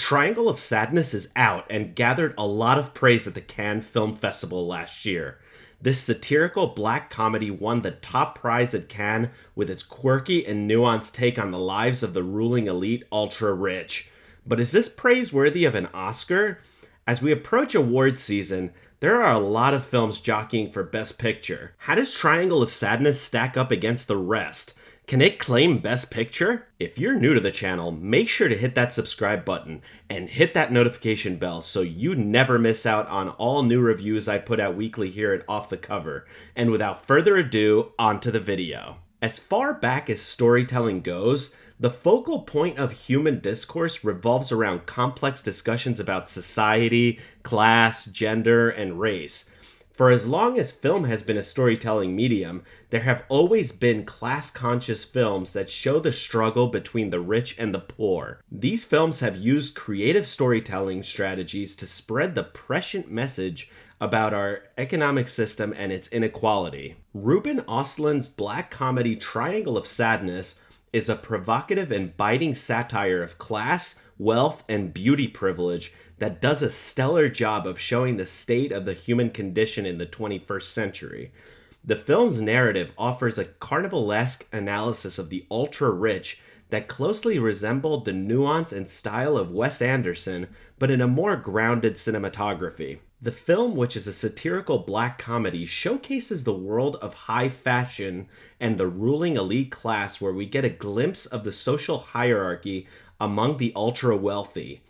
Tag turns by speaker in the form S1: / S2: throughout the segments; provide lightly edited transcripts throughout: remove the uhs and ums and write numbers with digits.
S1: Triangle of Sadness is out and gathered a lot of praise at the Cannes Film Festival last year. This satirical black comedy won the top prize at Cannes with its quirky and nuanced take on the lives of the ruling elite ultra-rich. But is this praiseworthy of an Oscar? As we approach award season, there are a lot of films jockeying for Best Picture. How does Triangle of Sadness stack up against the rest? Can it claim Best Picture? If you're new to the channel, make sure to hit that subscribe button and hit that notification bell so you never miss out on all new reviews I put out weekly here at Off the Cover. And without further ado, onto the video. As far back as storytelling goes, the focal point of human discourse revolves around complex discussions about society, class, gender, and race. For as long as film has been a storytelling medium, there have always been class-conscious films that show the struggle between the rich and the poor. These films have used creative storytelling strategies to spread the prescient message about our economic system and its inequality. Ruben Östlund's black comedy Triangle of Sadness is a provocative and biting satire of class, wealth, and beauty privilege that does a stellar job of showing the state of the human condition in the 21st century. The film's narrative offers a carnivalesque analysis of the ultra-rich that closely resembled the nuance and style of Wes Anderson, but in a more grounded cinematography. The film, which is a satirical black comedy, showcases the world of high fashion and the ruling elite class, where we get a glimpse of the social hierarchy among the ultra-wealthy.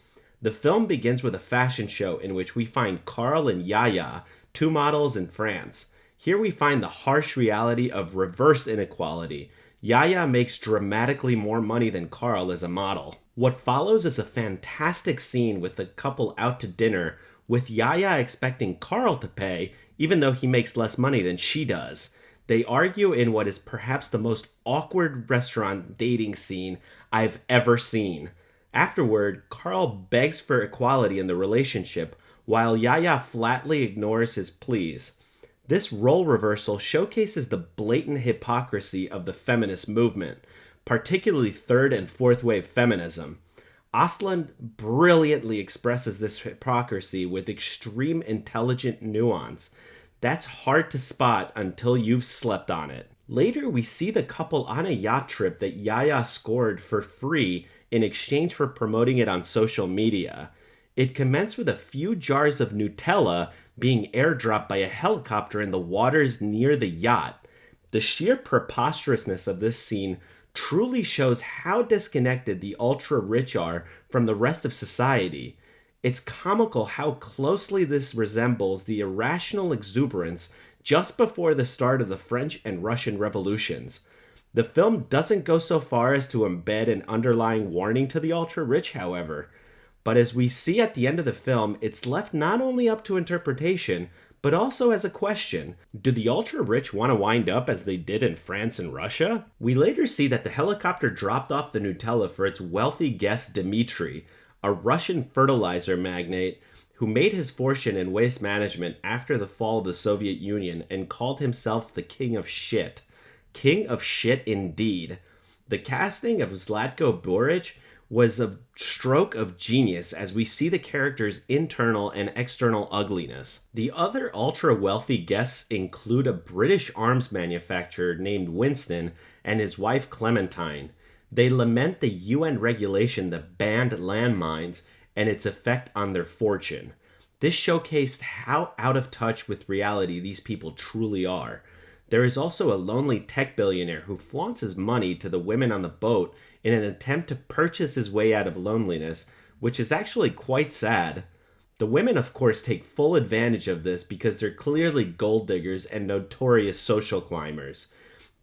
S1: The film begins with a fashion show in which we find Carl and Yaya, two models in France. Here we find the harsh reality of reverse inequality. Yaya makes dramatically more money than Carl as a model. What follows is a fantastic scene with the couple out to dinner, with Yaya expecting Carl to pay, even though he makes less money than she does. They argue in what is perhaps the most awkward restaurant dating scene I've ever seen. Afterward, Carl begs for equality in the relationship, while Yaya flatly ignores his pleas. This role reversal showcases the blatant hypocrisy of the feminist movement, particularly third and fourth wave feminism. Östlund brilliantly expresses this hypocrisy with extreme intelligent nuance. That's hard to spot until you've slept on it. Later, we see the couple on a yacht trip that Yaya scored for free in exchange for promoting it on social media. It commenced with a few jars of Nutella being airdropped by a helicopter in the waters near the yacht. The sheer preposterousness of this scene truly shows how disconnected the ultra-rich are from the rest of society. It's comical how closely this resembles the irrational exuberance just before the start of the French and Russian revolutions. The film doesn't go so far as to embed an underlying warning to the ultra-rich, however. But as we see at the end of the film, it's left not only up to interpretation, but also as a question. Do the ultra-rich want to wind up as they did in France and Russia? We later see that the helicopter dropped off the Nutella for its wealthy guest Dmitry, a Russian fertilizer magnate who made his fortune in waste management after the fall of the Soviet Union and called himself the King of Shit. King of Shit indeed. The casting of Zlatko Buric was a stroke of genius as we see the character's internal and external ugliness. The other ultra-wealthy guests include a British arms manufacturer named Winston and his wife Clementine. They lament the UN regulation that banned landmines and its effect on their fortune. This showcased how out of touch with reality these people truly are. There is also a lonely tech billionaire who flaunts his money to the women on the boat in an attempt to purchase his way out of loneliness, which is actually quite sad. The women, of course, take full advantage of this because they're clearly gold diggers and notorious social climbers.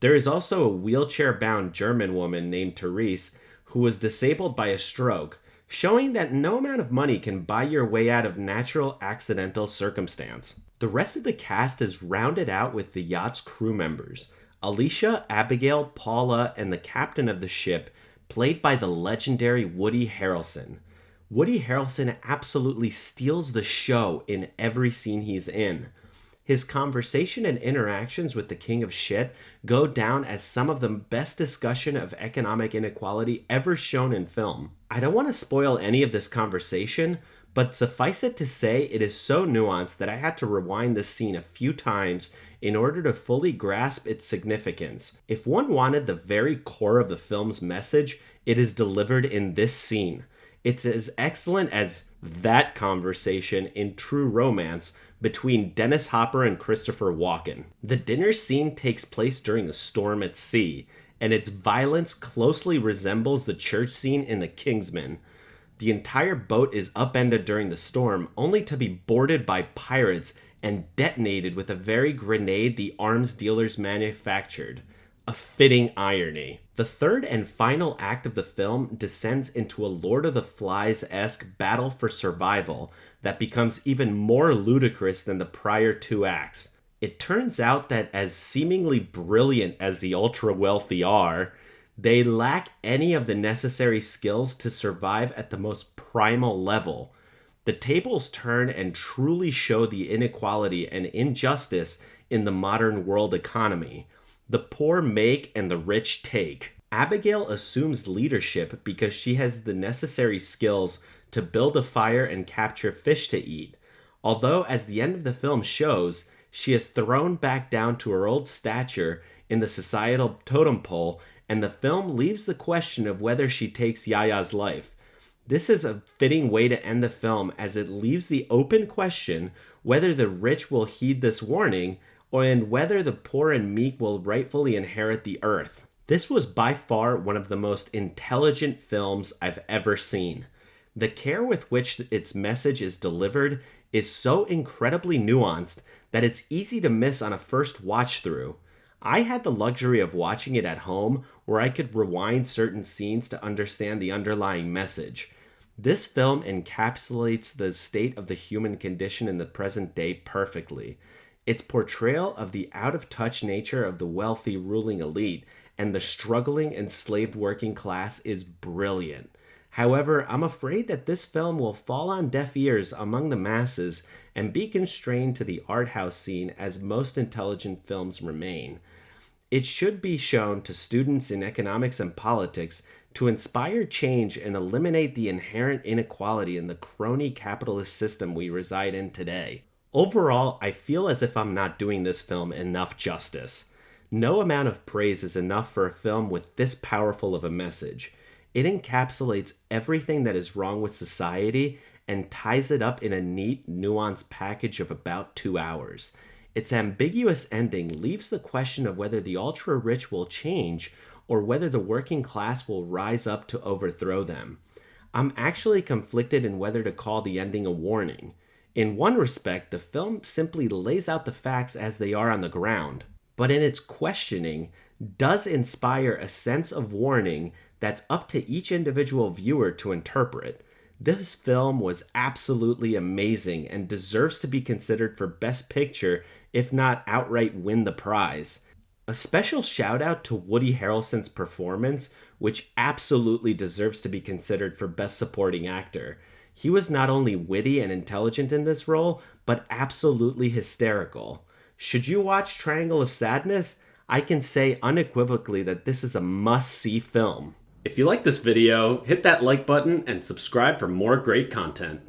S1: There is also a wheelchair-bound German woman named Therese who was disabled by a stroke, showing that no amount of money can buy your way out of natural accidental circumstance. The rest of the cast is rounded out with the yacht's crew members, Alicia, Abigail, Paula, and the captain of the ship, played by the legendary Woody Harrelson. Woody Harrelson absolutely steals the show in every scene he's in. His conversation and interactions with the King of Shit go down as some of the best discussion of economic inequality ever shown in film. I don't want to spoil any of this conversation, but suffice it to say, it is so nuanced that I had to rewind this scene a few times in order to fully grasp its significance. If one wanted the very core of the film's message, it is delivered in this scene. It's as excellent as that conversation in True Romance between Dennis Hopper and Christopher Walken. The dinner scene takes place during a storm at sea, and its violence closely resembles the church scene in The Kingsman. The entire boat is upended during the storm, only to be boarded by pirates and detonated with a very grenade the arms dealers manufactured. A fitting irony. The third and final act of the film descends into a Lord of the Flies-esque battle for survival that becomes even more ludicrous than the prior two acts. It turns out that as seemingly brilliant as the ultra-wealthy are, they lack any of the necessary skills to survive at the most primal level. The tables turn and truly show the inequality and injustice in the modern world economy. The poor make and the rich take. Abigail assumes leadership because she has the necessary skills to build a fire and capture fish to eat. Although, as the end of the film shows, she is thrown back down to her old stature in the societal totem pole, and the film leaves the question of whether she takes Yaya's life. This is a fitting way to end the film, as it leaves the open question whether the rich will heed this warning, and whether the poor and meek will rightfully inherit the earth. This was by far one of the most intelligent films I've ever seen. The care with which its message is delivered is so incredibly nuanced that it's easy to miss on a first watch through. I had the luxury of watching it at home, where I could rewind certain scenes to understand the underlying message. This film encapsulates the state of the human condition in the present day perfectly. Its portrayal of the out-of-touch nature of the wealthy ruling elite and the struggling enslaved working class is brilliant. However, I'm afraid that this film will fall on deaf ears among the masses and be constrained to the art house scene, as most intelligent films remain. It should be shown to students in economics and politics to inspire change and eliminate the inherent inequality in the crony capitalist system we reside in today. Overall, I feel as if I'm not doing this film enough justice. No amount of praise is enough for a film with this powerful of a message. It encapsulates everything that is wrong with society and ties it up in a neat, nuanced package of about 2 hours. Its ambiguous ending leaves the question of whether the ultra-rich will change or whether the working class will rise up to overthrow them. I'm actually conflicted in whether to call the ending a warning. In one respect, the film simply lays out the facts as they are on the ground, but in its questioning, does inspire a sense of warning that's up to each individual viewer to interpret. This film was absolutely amazing and deserves to be considered for Best Picture, if not outright win the prize. A special shout out to Woody Harrelson's performance, which absolutely deserves to be considered for Best Supporting Actor. He was not only witty and intelligent in this role, but absolutely hysterical. Should you watch Triangle of Sadness? I can say unequivocally that this is a must-see film. If you like this video, hit that like button and subscribe for more great content.